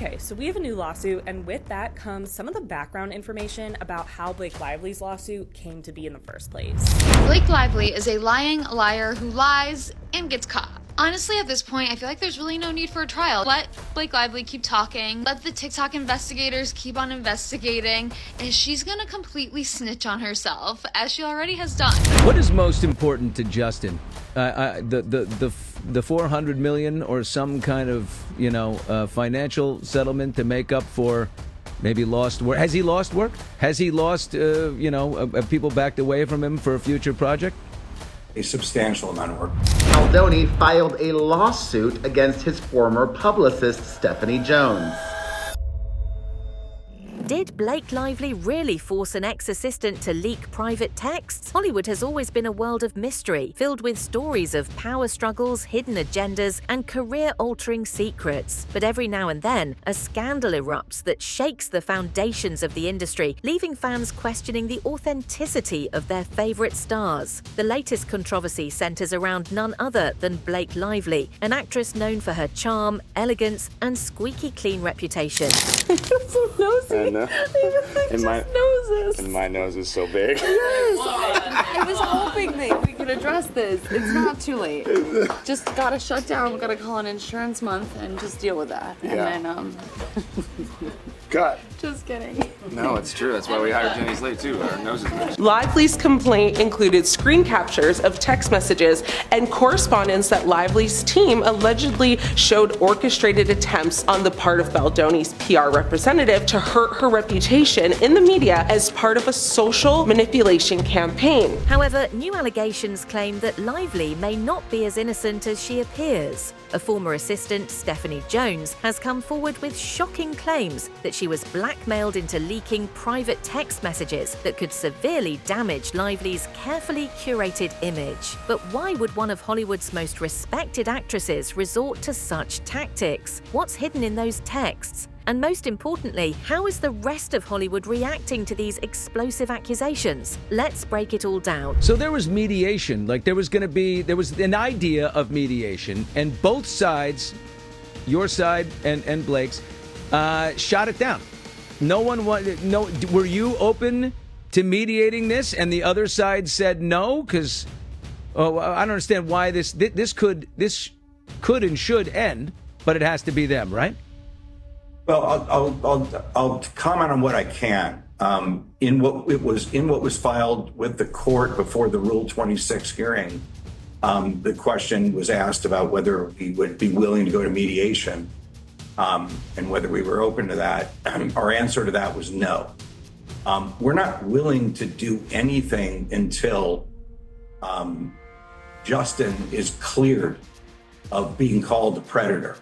Okay, so we have a new lawsuit, and with that comes some of the background information about how Blake Lively's lawsuit came to be in the first place. Blake Lively is a lying liar who lies and gets caught. Honestly, at this point, I feel like there's really no need for a trial. Let Blake Lively keep talking. Let the TikTok investigators keep on investigating. And she's gonna completely snitch on herself, as she already has done. What is most important to Justin? The 400 million or some kind of, financial settlement to make up for maybe lost work? Has he lost work? Has he lost, people backed away from him for a future project? A substantial amount of work. Baldoni filed a lawsuit against his former publicist, Stephanie Jones. Did Blake Lively really force an ex-assistant to leak private texts? Hollywood has always been a world of mystery, filled with stories of power struggles, hidden agendas, and career-altering secrets. But every now and then, a scandal erupts that shakes the foundations of the industry, leaving fans questioning the authenticity of their favorite stars. The latest controversy centers around none other than Blake Lively, an actress known for her charm, elegance, and squeaky-clean reputation. So nosy. And my nose is so big. Yes, I was hoping that we could address this. It's not too late. Just gotta shut down. We gotta call an insurance month and just deal with that. Yeah. And then Cut. Just kidding. No, it's true. That's why we hired Jenny Slate too. Our noses are. Lively's complaint included screen captures of text messages and correspondence that Lively's team allegedly showed orchestrated attempts on the part of Baldoni's PR representative to hurt her reputation in the media as part of a social manipulation campaign. However, new allegations claim that Lively may not be as innocent as she appears. A former assistant, Stephanie Jones, has come forward with shocking claims that she was blackmailed into leaking private text messages that could severely damage Lively's carefully curated image. But why would one of Hollywood's most respected actresses resort to such tactics? What's hidden in those texts? And most importantly, how is the rest of Hollywood reacting to these explosive accusations? Let's break it all down. So there was mediation, there was an idea of mediation, and both sides, your side and Blake's, shot it down. Were you open to mediating this, and the other side said no? Because I don't understand why this could and should end, but it has to be them, right? Well, I'll comment on what I can. In what was filed with the court before the Rule 26 hearing, the question was asked about whether we would be willing to go to mediation, and whether we were open to that. Our answer to that was no. We're not willing to do anything until Justin is cleared of being called a predator,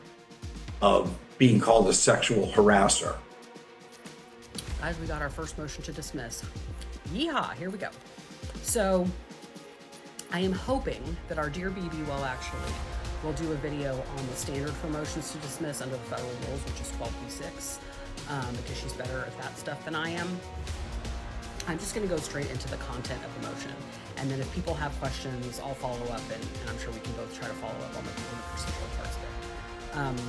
of being called a sexual harasser. Guys, we got our first motion to dismiss. Yeehaw, here we go. So I am hoping that our dear BB will do a video on the standard for motions to dismiss under the federal rules, which is 12b6, because she's better at that stuff than I am. I'm just going to go straight into the content of the motion, and then if people have questions, I'll follow up, and I'm sure we can both try to follow up on the procedural parts of it.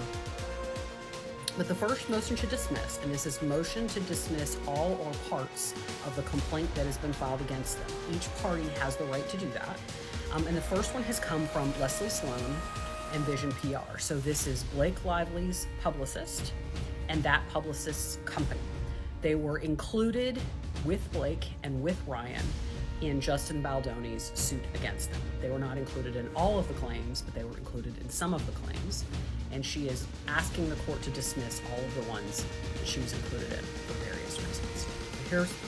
But the first motion to dismiss, and this is motion to dismiss all or parts of the complaint that has been filed against them. Each party has the right to do that. And the first one has come from Leslie Sloan and Vision PR. So this is Blake Lively's Publicist and that Publicist's company. They were included with Blake and with Ryan in Justin Baldoni's suit against them. They were not included in all of the claims, but they were included in some of the claims. And she is asking the court to dismiss all of the ones that she was included in for various reasons.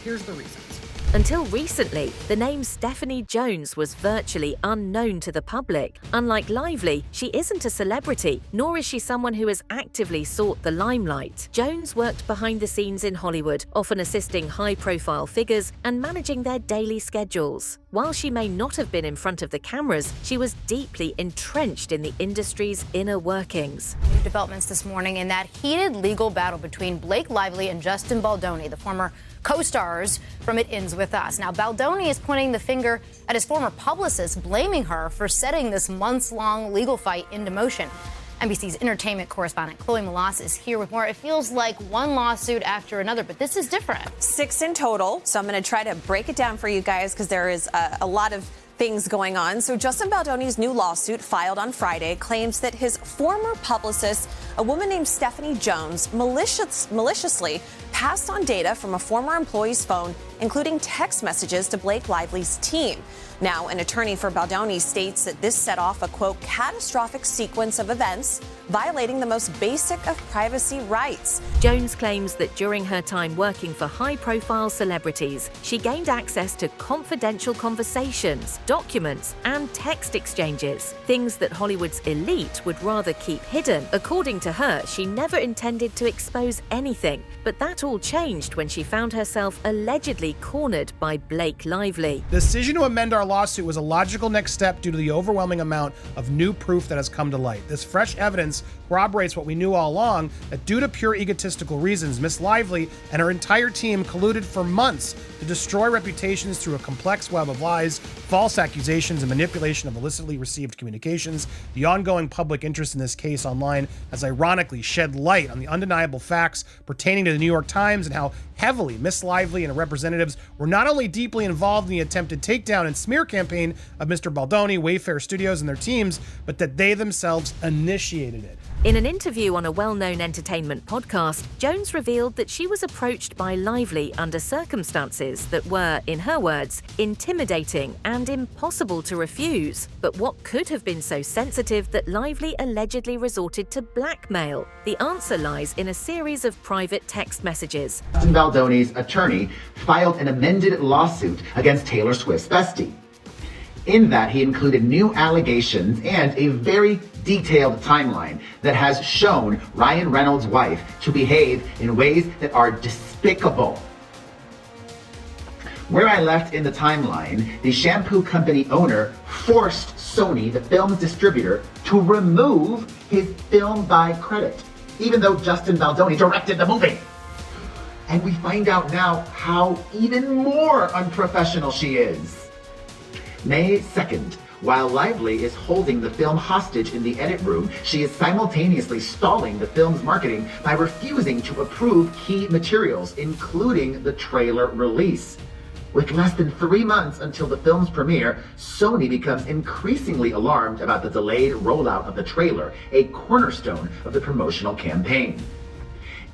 Here's the reasons. Until recently, the name Stephanie Jones was virtually unknown to the public. Unlike Lively, she isn't a celebrity, nor is she someone who has actively sought the limelight. Jones worked behind the scenes in Hollywood, often assisting high-profile figures and managing their daily schedules. While she may not have been in front of the cameras, she was deeply entrenched in the industry's inner workings. New developments this morning in that heated legal battle between Blake Lively and Justin Baldoni, the former co-stars from It Ends With Us. Now, Baldoni is pointing the finger at his former publicist, blaming her for setting this months-long legal fight into motion. NBC's entertainment correspondent Chloe Malas is here with more. It feels like one lawsuit after another, but this is different. 6 in total, so I'm going to try to break it down for you guys because there is a lot of things going on. So Justin Baldoni's new lawsuit filed on Friday claims that his former publicist, a woman named Stephanie Jones, maliciously passed on data from a former employee's phone, including text messages to Blake Lively's team. Now, an attorney for Baldoni states that this set off a, quote, catastrophic sequence of events, violating the most basic of privacy rights. Jones claims that during her time working for high-profile celebrities, she gained access to confidential conversations, documents, and text exchanges, things that Hollywood's elite would rather keep hidden. According to her, she never intended to expose anything, but that all changed when she found herself allegedly cornered by Blake Lively. The decision to amend our lawsuit was a logical next step due to the overwhelming amount of new proof that has come to light. This fresh evidence corroborates what we knew all along, that due to pure egotistical reasons, Miss Lively and her entire team colluded for months to destroy reputations through a complex web of lies, false accusations, and manipulation of illicitly received communications. The ongoing public interest in this case online has ironically shed light on the undeniable facts pertaining to the New York Times and how heavily Miss Lively and her representatives were not only deeply involved in the attempted takedown and smear campaign of Mr. Baldoni, Wayfair Studios, and their teams, but that they themselves initiated it. In an interview on a well-known entertainment podcast, Jones revealed that she was approached by Lively under circumstances that were, in her words, intimidating and impossible to refuse. But what could have been so sensitive that Lively allegedly resorted to blackmail? The answer lies in a series of private text messages. Justin Baldoni's attorney filed an amended lawsuit against Taylor Swift's bestie. In that, he included new allegations and a very detailed timeline that has shown Ryan Reynolds' wife to behave in ways that are despicable. Where I left in the timeline, the shampoo company owner forced Sony, the film's distributor, to remove his film by credit, even though Justin Baldoni directed the movie. And we find out now how even more unprofessional she is. May 2nd, while Lively is holding the film hostage in the edit room, she is simultaneously stalling the film's marketing by refusing to approve key materials, including the trailer release. With less than 3 months until the film's premiere, Sony becomes increasingly alarmed about the delayed rollout of the trailer, a cornerstone of the promotional campaign.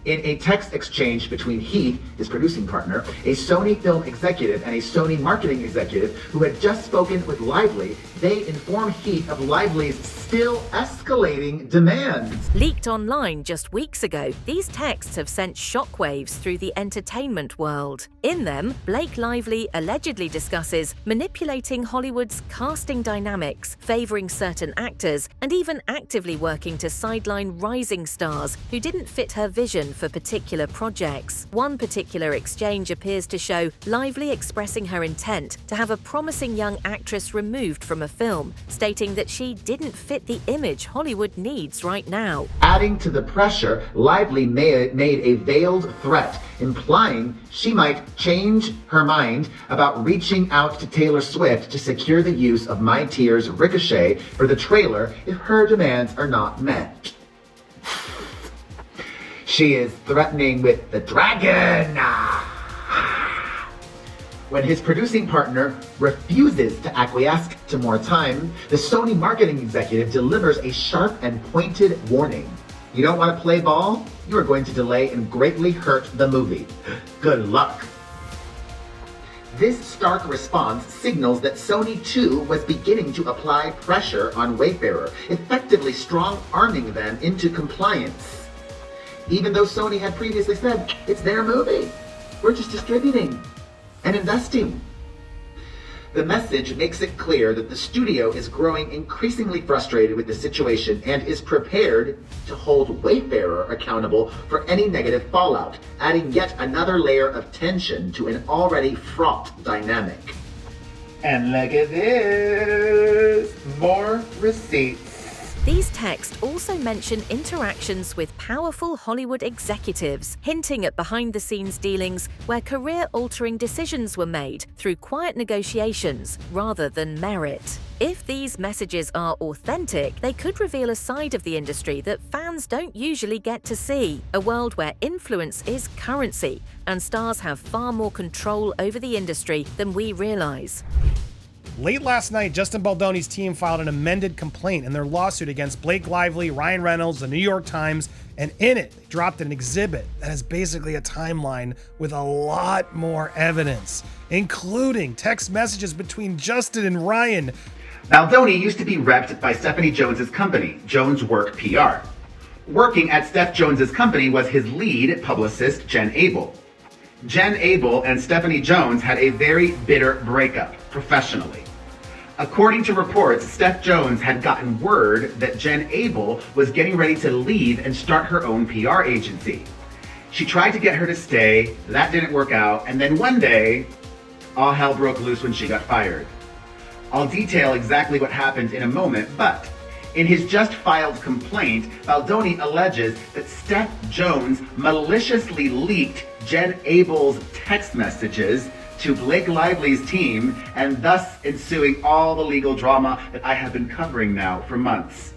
In a text exchange between Heath, his producing partner, a Sony film executive, and a Sony marketing executive who had just spoken with Lively, they inform Heath of Lively's still escalating demands. Leaked online just weeks ago, these texts have sent shockwaves through the entertainment world. In them, Blake Lively allegedly discusses manipulating Hollywood's casting dynamics, favoring certain actors, and even actively working to sideline rising stars who didn't fit her vision for particular projects. One particular exchange appears to show Lively expressing her intent to have a promising young actress removed from a film, stating that she didn't fit the image Hollywood needs right now. Adding to the pressure, Lively made a veiled threat, implying she might change her mind about reaching out to Taylor Swift to secure the use of My Tears Ricochet for the trailer if her demands are not met. She is threatening with the dragon. When his producing partner refuses to acquiesce to more time, the Sony marketing executive delivers a sharp and pointed warning. You don't want to play ball? You are going to delay and greatly hurt the movie. Good luck. This stark response signals that Sony too was beginning to apply pressure on Wayfarer, effectively strong-arming them into compliance. Even though Sony had previously said, it's their movie. We're just distributing and investing. The message makes it clear that the studio is growing increasingly frustrated with the situation and is prepared to hold Wayfarer accountable for any negative fallout, adding yet another layer of tension to an already fraught dynamic. And look at this, more receipts. These texts also mention interactions with powerful Hollywood executives, hinting at behind-the-scenes dealings where career-altering decisions were made through quiet negotiations rather than merit. If these messages are authentic, they could reveal a side of the industry that fans don't usually get to see, a world where influence is currency and stars have far more control over the industry than we realize. Late last night, Justin Baldoni's team filed an amended complaint in their lawsuit against Blake Lively, Ryan Reynolds, the New York Times, and in it, they dropped an exhibit that is basically a timeline with a lot more evidence, including text messages between Justin and Ryan. Baldoni used to be repped by Stephanie Jones's company, Jones Work PR. Working at Steph Jones's company was his lead publicist, Jen Abel. Jen Abel and Stephanie Jones had a very bitter breakup, professionally. According to reports, Steph Jones had gotten word that Jen Abel was getting ready to leave and start her own PR agency. She tried to get her to stay, that didn't work out, and then one day, all hell broke loose when she got fired. I'll detail exactly what happened in a moment, but in his just filed complaint, Baldoni alleges that Steph Jones maliciously leaked Jen Abel's text messages to Blake Lively's team, and thus ensuing all the legal drama that I have been covering now for months.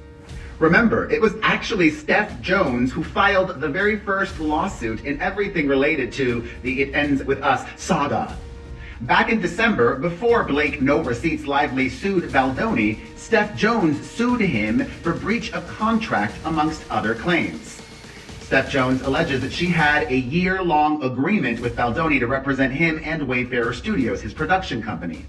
Remember, it was actually Steph Jones who filed the very first lawsuit in everything related to the It Ends With Us saga. Back in December, before Blake No Receipts Lively sued Baldoni, Steph Jones sued him for breach of contract amongst other claims. Steph Jones alleges that she had a year-long agreement with Baldoni to represent him and Wayfarer Studios, his production company.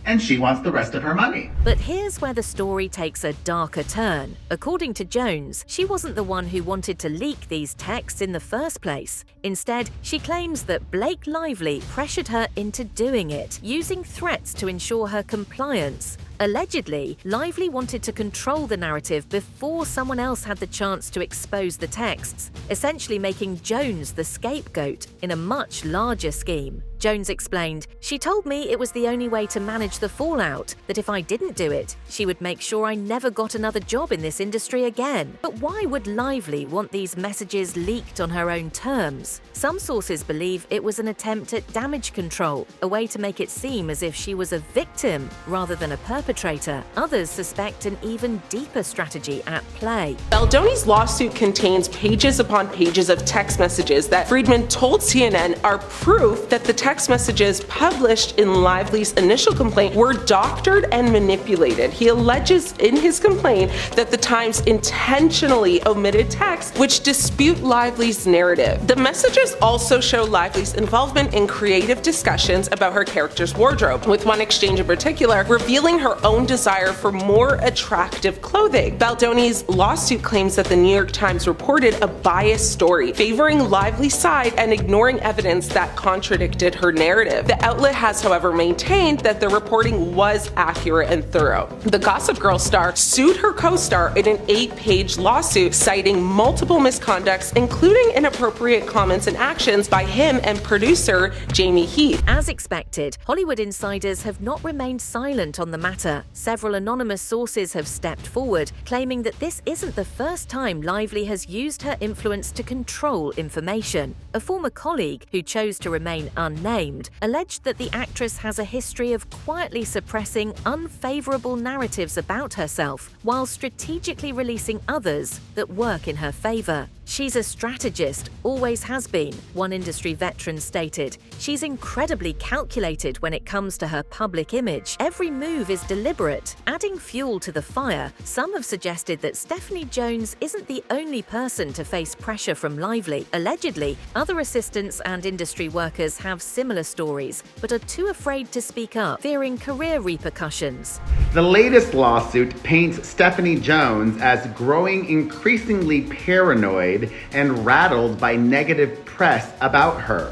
And she wants the rest of her money. But here's where the story takes a darker turn. According to Jones, she wasn't the one who wanted to leak these texts in the first place. Instead, she claims that Blake Lively pressured her into doing it, using threats to ensure her compliance. Allegedly, Lively wanted to control the narrative before someone else had the chance to expose the texts, essentially making Jones the scapegoat in a much larger scheme. Jones explained, "She told me it was the only way to manage the fallout, that if I didn't do it, she would make sure I never got another job in this industry again." But why would Lively want these messages leaked on her own terms? Some sources believe it was an attempt at damage control, a way to make it seem as if she was a victim rather than a perpetrator. Others suspect an even deeper strategy at play. Baldoni's lawsuit contains pages upon pages of text messages that Friedman told CNN are proof that the text messages published in Lively's initial complaint were doctored and manipulated. He alleges in his complaint that the Times intentionally omitted texts which dispute Lively's narrative. The messages also show Lively's involvement in creative discussions about her character's wardrobe, with one exchange in particular revealing her own desire for more attractive clothing. Baldoni's lawsuit claims that the New York Times reported a biased story, favoring Lively's side and ignoring evidence that contradicted her narrative. The outlet has, however, maintained that the reporting was accurate and thorough. The Gossip Girl star sued her co-star in an 8-page lawsuit, citing multiple misconducts, including inappropriate comments and actions by him and producer Jamie Heath. As expected, Hollywood insiders have not remained silent on the matter. Several anonymous sources have stepped forward, claiming that this isn't the first time Lively has used her influence to control information. A former colleague, who chose to remain unnamed, alleged that the actress has a history of quietly suppressing unfavorable narratives about herself while strategically releasing others that work in her favor. "She's a strategist, always has been," one industry veteran stated. "She's incredibly calculated when it comes to her public image. Every move is deliberate." Adding fuel to the fire, some have suggested that Stephanie Jones isn't the only person to face pressure from Lively. Allegedly, other assistants and industry workers have similar stories, but are too afraid to speak up, fearing career repercussions. The latest lawsuit paints Stephanie Jones as growing increasingly paranoid and rattled by negative press about her.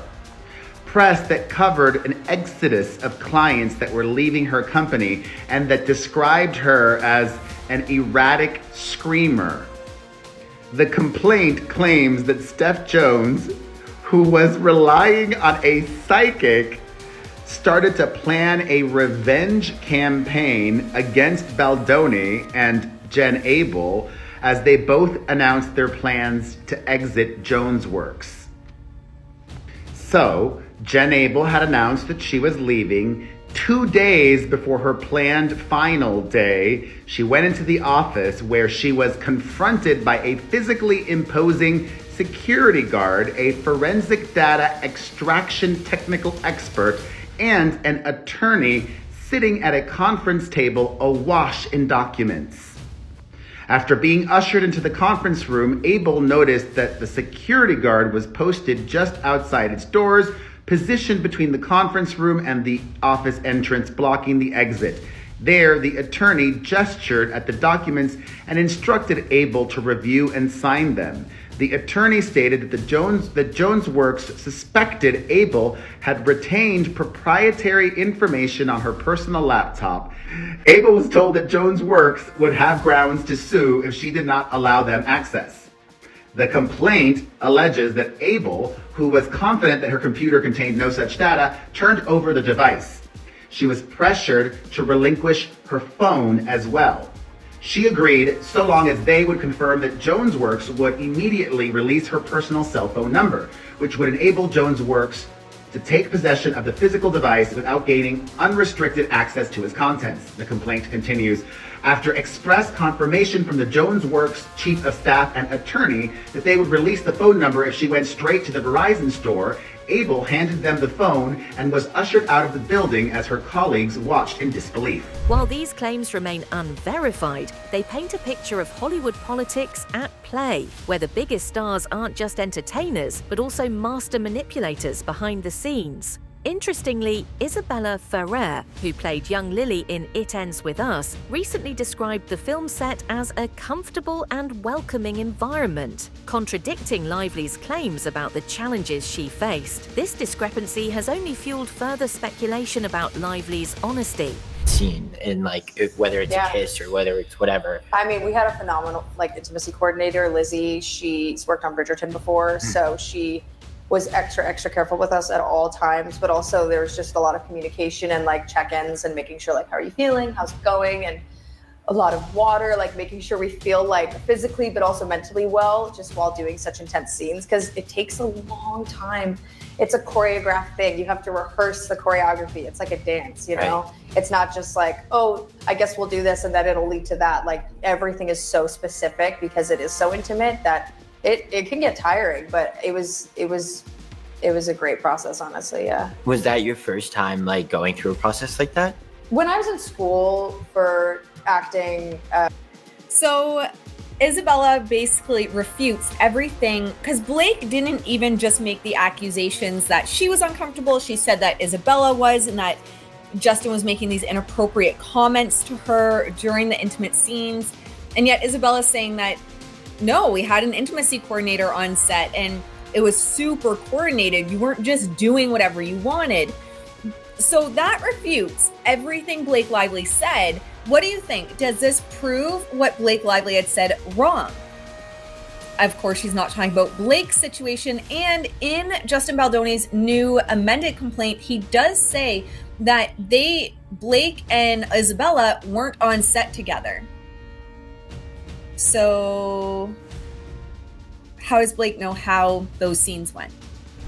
Press that covered an exodus of clients that were leaving her company and that described her as an erratic screamer. The complaint claims that Steph Jones, who was relying on a psychic, started to plan a revenge campaign against Baldoni and Jen Abel, as they both announced their plans to exit Jones Works. So, Jen Abel had announced that she was leaving. 2 days before her planned final day, she went into the office where she was confronted by a physically imposing security guard, a forensic data extraction technical expert, and an attorney sitting at a conference table awash in documents. After being ushered into the conference room, Abel noticed that the security guard was posted just outside its doors, positioned between the conference room and the office entrance, blocking the exit. There, the attorney gestured at the documents and instructed Abel to review and sign them. The attorney stated that Jones Works suspected Abel had retained proprietary information on her personal laptop. Abel was told that Jones Works would have grounds to sue if she did not allow them access. The complaint alleges that Abel, who was confident that her computer contained no such data, turned over the device. She was pressured to relinquish her phone as well. She agreed so long as they would confirm that Jones Works would immediately release her personal cell phone number, which would enable Jones Works to take possession of the physical device without gaining unrestricted access to its contents. The complaint continues. After express confirmation from the Jones Works chief of staff and attorney that they would release the phone number if she went straight to the Verizon store, Abel handed them the phone and was ushered out of the building as her colleagues watched in disbelief. While these claims remain unverified, they paint a picture of Hollywood politics at play, where the biggest stars aren't just entertainers, but also master manipulators behind the scenes. Interestingly, Isabella Ferrer, who played young Lily in It Ends With Us, recently described the film set as a comfortable and welcoming environment, contradicting Lively's claims about the challenges she faced. This discrepancy has only fueled further speculation about Lively's honesty. Scene and whether it's a kiss or whether it's whatever. I mean, we had a phenomenal intimacy coordinator, Lizzie. She's worked on Bridgerton before, so she was extra careful with us at all times, but also there was just a lot of communication and check-ins and making sure how are you feeling, how's it going, and a lot of water, making sure we feel physically but also mentally well just while doing such intense scenes, because it takes a long time. It's a choreographed thing. You have to rehearse the choreography. It's like a dance, you know? Right. It's not just oh, I guess we'll do this and then it'll lead to that. Everything is so specific because it is so intimate that it can get tiring, but it was a great process, honestly. Yeah. Was that your first time going through a process like that? When I was in school for acting, so Isabella basically refutes everything, because Blake didn't even just make the accusations that she was uncomfortable. She said that Isabella was, and that Justin was making these inappropriate comments to her during the intimate scenes. And yet Isabella's saying that no, we had an intimacy coordinator on set and it was super coordinated. You weren't just doing whatever you wanted. So that refutes everything Blake Lively said. What do you think? Does this prove what Blake Lively had said wrong? Of course, she's not talking about Blake's situation. And in Justin Baldoni's new amended complaint, he does say that Blake and Isabella weren't on set together. So how does Blake know how those scenes went?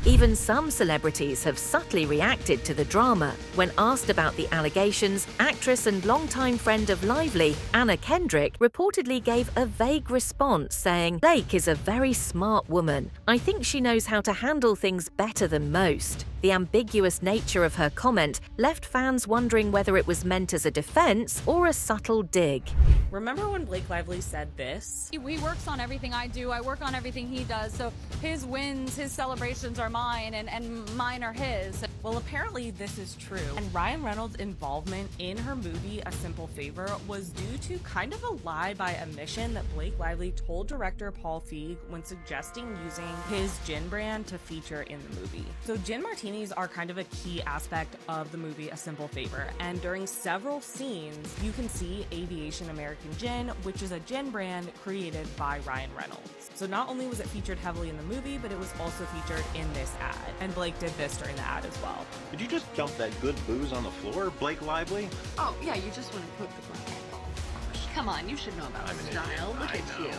Even some celebrities have subtly reacted to the drama. When asked about the allegations, actress and longtime friend of Lively, Anna Kendrick, reportedly gave a vague response saying, "Blake is a very smart woman. I think she knows how to handle things better than most." The ambiguous nature of her comment left fans wondering whether it was meant as a defense or a subtle dig. Remember when Blake Lively said this? He works on everything I do. I work on everything he does. So his wins, his celebrations are mine and mine are his. Well, apparently this is true. And Ryan Reynolds' involvement in her movie A Simple Favor was due to kind of a lie by omission that Blake Lively told director Paul Feig when suggesting using his gin brand to feature in the movie. So gin martinis are kind of a key aspect of the movie A Simple Favor, and during several scenes you can see Aviation American Gin, which is a gin brand created by Ryan Reynolds. So not only was it featured heavily in the movie, but it was also featured in this ad, and Blake did this during the ad as well. Did you just dump that good booze on the floor, Blake Lively? Oh yeah, you just want to cook the black. come on, you should know about style. Look at you.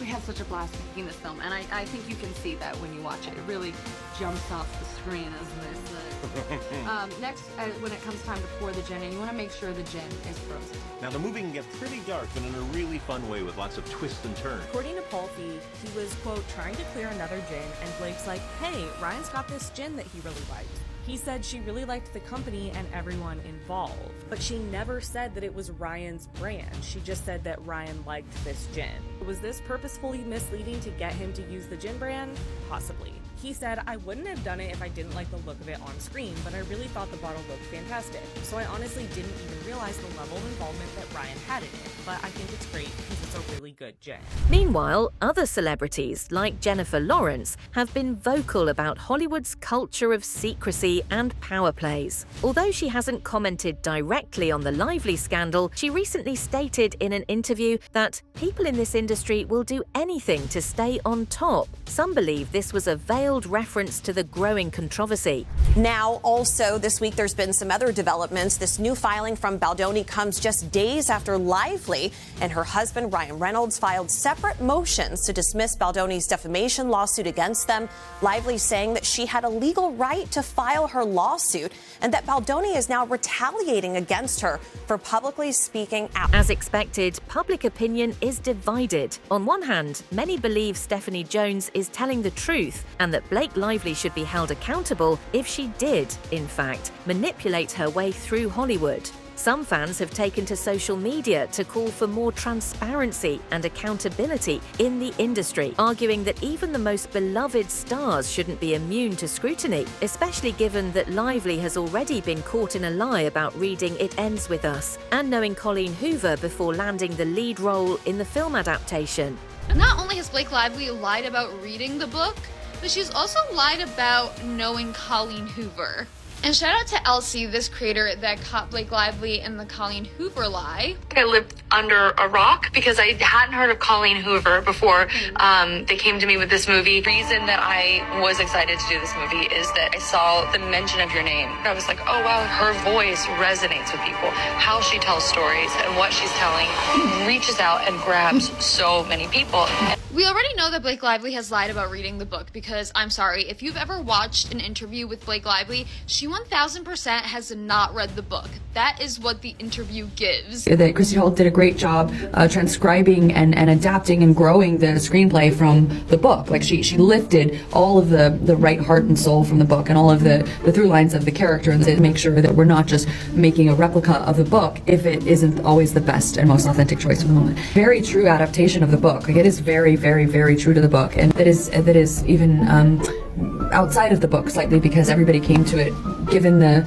We had such a blast making this film, and I think you can see that when you watch it. It really jumps off the screen, as they say. Next, when it comes time to pour the gin in, you want to make sure the gin is frozen. Now, the movie can get pretty dark, but in a really fun way with lots of twists and turns. According to Paul Feig, he was, quote, trying to clear another gin, and Blake's like, hey, Ryan's got this gin that he really liked. He said she really liked the company and everyone involved, but she never said that it was Ryan's brand. She just said that Ryan liked this gin. Was this purposefully misleading to get him to use the gin brand? Possibly. He said, I wouldn't have done it if I didn't like the look of it on screen, but I really thought the bottle looked fantastic. So I honestly didn't even realize the level of involvement that Ryan had in it, but I think it's great because it's a really good gin. Meanwhile, other celebrities, like Jennifer Lawrence, have been vocal about Hollywood's culture of secrecy and power plays. Although she hasn't commented directly on the Lively scandal, she recently stated in an interview that people in this industry will do anything to stay on top. Some believe this was a veiled reference to the growing controversy. Now, also this week, there's been some other developments. This new filing from Baldoni comes just days after Lively and her husband, Ryan Reynolds, filed separate motions to dismiss Baldoni's defamation lawsuit against them. Lively saying that she had a legal right to file her lawsuit and that Baldoni is now retaliating against her for publicly speaking out. As expected, public opinion is divided. On one hand, many believe Stephanie Jones is telling the truth and that Blake Lively should be held accountable if she did, in fact, manipulate her way through Hollywood. Some fans have taken to social media to call for more transparency and accountability in the industry, arguing that even the most beloved stars shouldn't be immune to scrutiny, especially given that Lively has already been caught in a lie about reading It Ends With Us and knowing Colleen Hoover before landing the lead role in the film adaptation. Not only has Blake Lively lied about reading the book, but she's also lied about knowing Colleen Hoover. And shout out to Elsie, this creator that caught Blake Lively in the Colleen Hoover lie. I lived under a rock because I hadn't heard of Colleen Hoover before they came to me with this movie. The reason that I was excited to do this movie is that I saw the mention of your name. I was like, oh wow, her voice resonates with people. How she tells stories and what she's telling reaches out and grabs so many people. We already know that Blake Lively has lied about reading the book because, I'm sorry, if you've ever watched an interview with Blake Lively, she 1000% has not read the book. That is what the interview gives. That Christy Hall did a great job transcribing and adapting and growing the screenplay from the book. Like she lifted all of the right heart and soul from the book and all of the through lines of the character and to make sure that we're not just making a replica of the book if it isn't always the best and most authentic choice for the moment. Very true adaptation of the book. Like it is very, very, very true to the book, and that is even outside of the book slightly because everybody came to it given the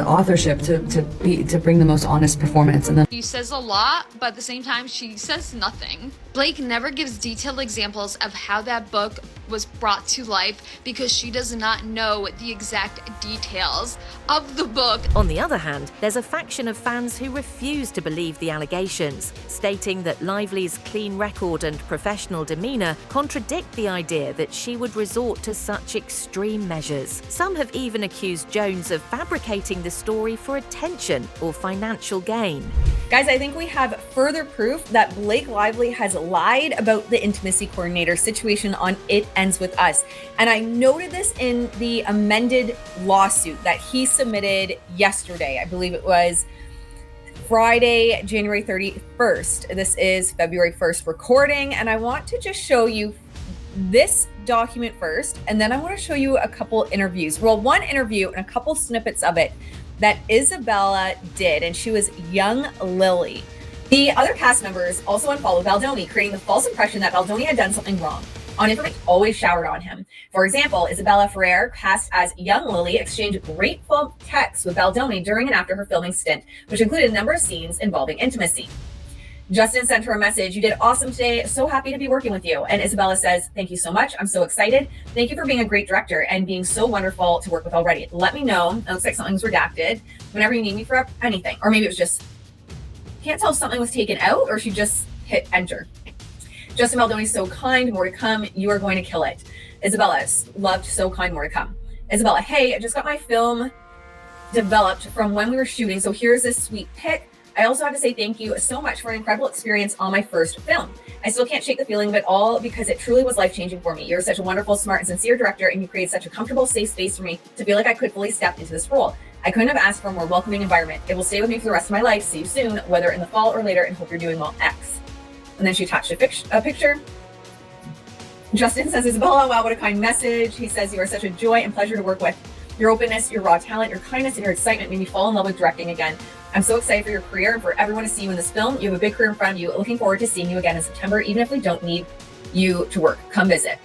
authorship to bring the most honest performance. And then she says a lot, but at the same time she says nothing. Blake never gives detailed examples of how that book was brought to life because she does not know the exact details of the book. On the other hand, there's a faction of fans who refuse to believe the allegations, stating that Lively's clean record and professional demeanor contradict the idea that she would resort to such extreme measures. Some have even accused Jones of fabricating the story for attention or financial gain. Guys, I think we have further proof that Blake Lively has lied about the intimacy coordinator situation on It Ends With Us. And I noted this in the amended lawsuit that he submitted yesterday. I believe it was Friday, January 31st. This is February 1st recording. And I want to just show you this document first, and then I want to show you a couple interviews. Well, one interview and a couple snippets of it that Isabella did, and she was young Lily. The other cast members also unfollowed Baldoni, creating the false impression that Baldoni had done something wrong. On information always showered on him. For example, Isabella Ferrer, cast as young Lily, exchanged grateful texts with Baldoni during and after her filming stint, which included a number of scenes involving intimacy. Justin sent her a message. You did awesome today. So happy to be working with you. And Isabella says, thank you so much. I'm so excited. Thank you for being a great director and being so wonderful to work with already. Let me know. It looks like something's redacted whenever you need me for anything. Or maybe it was just, can't tell if something was taken out or she just hit enter. Justin Baldoni's so kind. More to come. You are going to kill it. Isabella's loved, so kind. More to come. Isabella, hey, I just got my film developed from when we were shooting. So here's this sweet pic. I also have to say thank you so much for an incredible experience on my first film. I still can't shake the feeling of it all because it truly was life-changing for me. You're such a wonderful, smart, and sincere director, and you created such a comfortable, safe space for me to feel like I could fully step into this role. I couldn't have asked for a more welcoming environment. It will stay with me for the rest of my life. See you soon, whether in the fall or later, and hope you're doing well, X. And then she attached a picture. Justin says, Isabella, wow, what a kind message. He says, you are such a joy and pleasure to work with. Your openness, your raw talent, your kindness, and your excitement made me fall in love with directing again. I'm so excited for your career and for everyone to see you in this film. You have a big career in front of you. Looking forward to seeing you again in September, even if we don't need you to work. Come visit.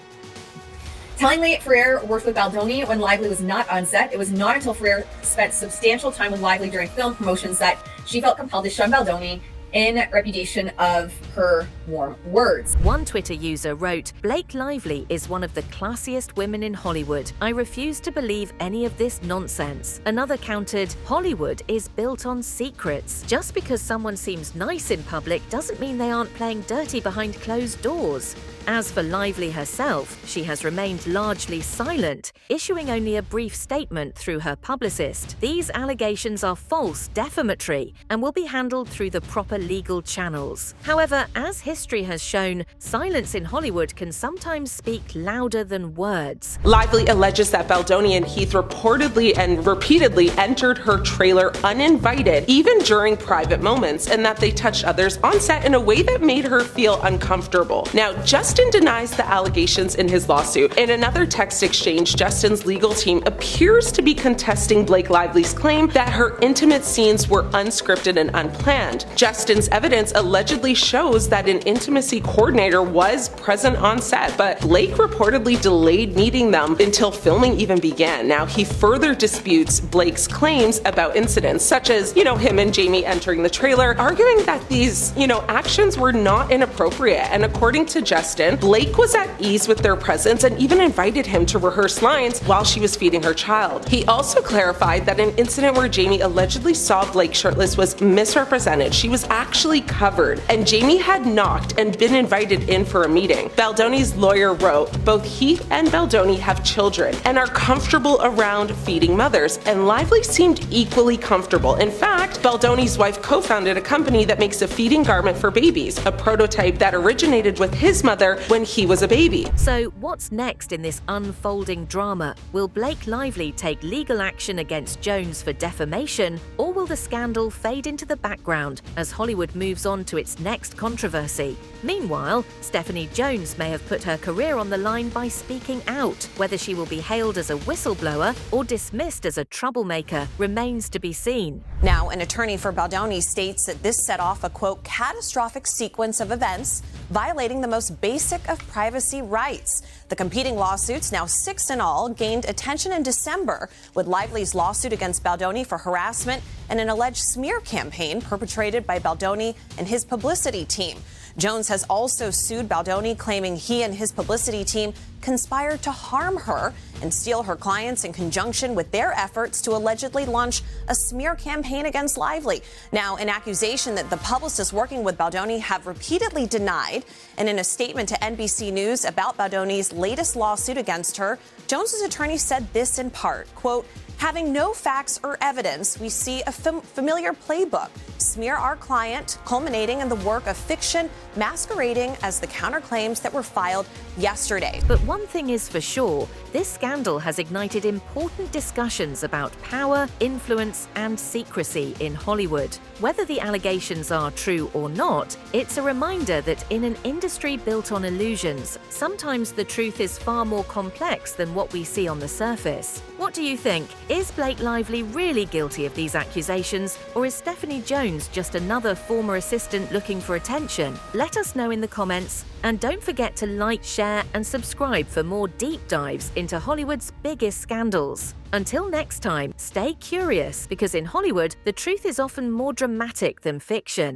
Tellingly, Ferrer worked with Baldoni when Lively was not on set. It was not until Ferrer spent substantial time with Lively during film promotions that she felt compelled to shun Baldoni in repudiation of her warm words. One Twitter user wrote, Blake Lively is one of the classiest women in Hollywood. I refuse to believe any of this nonsense. Another countered, Hollywood is built on secrets. Just because someone seems nice in public doesn't mean they aren't playing dirty behind closed doors. As for Lively herself, she has remained largely silent, issuing only a brief statement through her publicist. These allegations are false, defamatory, and will be handled through the proper legal channels. However, as history has shown, silence in Hollywood can sometimes speak louder than words. Lively alleges that Baldoni and Heath reportedly and repeatedly entered her trailer uninvited, even during private moments, and that they touched others on set in a way that made her feel uncomfortable. Now, Justin denies the allegations in his lawsuit. In another text exchange, Justin's legal team appears to be contesting Blake Lively's claim that her intimate scenes were unscripted and unplanned. Justin's evidence allegedly shows that an intimacy coordinator was present on set, but Blake reportedly delayed meeting them until filming even began. Now, he further disputes Blake's claims about incidents, such as, him and Jamie entering the trailer, arguing that these, actions were not inappropriate. And according to Justin, Blake was at ease with their presence and even invited him to rehearse lines while she was feeding her child. He also clarified that an incident where Jamie allegedly saw Blake shirtless was misrepresented. She was actually covered, and Jamie had knocked and been invited in for a meeting. Baldoni's lawyer wrote, both Heath and Baldoni have children and are comfortable around feeding mothers, and Lively seemed equally comfortable. In fact, Baldoni's wife co-founded a company that makes a feeding garment for babies, a prototype that originated with his mother when he was a baby. So what's next in this unfolding drama? Will Blake Lively take legal action against Jones for defamation, or will the scandal fade into the background as Hollywood moves on to its next controversy? Meanwhile, Stephanie Jones may have put her career on the line by speaking out. Whether she will be hailed as a whistleblower or dismissed as a troublemaker remains to be seen. Now, an attorney for Baldoni states that this set off a, quote, catastrophic sequence of events violating the most basic of privacy rights. The competing lawsuits, now 6 in all, gained attention in December with Lively's lawsuit against Baldoni for harassment and an alleged smear campaign perpetrated by Baldoni and his publicity team. Jones has also sued Baldoni, claiming he and his publicity team conspired to harm her and steal her clients in conjunction with their efforts to allegedly launch a smear campaign against Lively. Now, an accusation that the publicists working with Baldoni have repeatedly denied. And in a statement to NBC News about Baldoni's latest lawsuit against her, Jones's attorney said this in part, quote, having no facts or evidence, we see a familiar playbook. Smear our client, culminating in the work of fiction masquerading as the counterclaims that were filed yesterday. But one thing is for sure, this scandal has ignited important discussions about power, influence, and secrecy in Hollywood. Whether the allegations are true or not, it's a reminder that in an industry built on illusions, sometimes the truth is far more complex than what we see on the surface. What do you think? Is Blake Lively really guilty of these accusations, or is Stephanie Jones just another former assistant looking for attention? Let us know in the comments, and don't forget to like, share, and subscribe for more deep dives into Hollywood's biggest scandals. Until next time, stay curious, because in Hollywood, the truth is often more dramatic than fiction.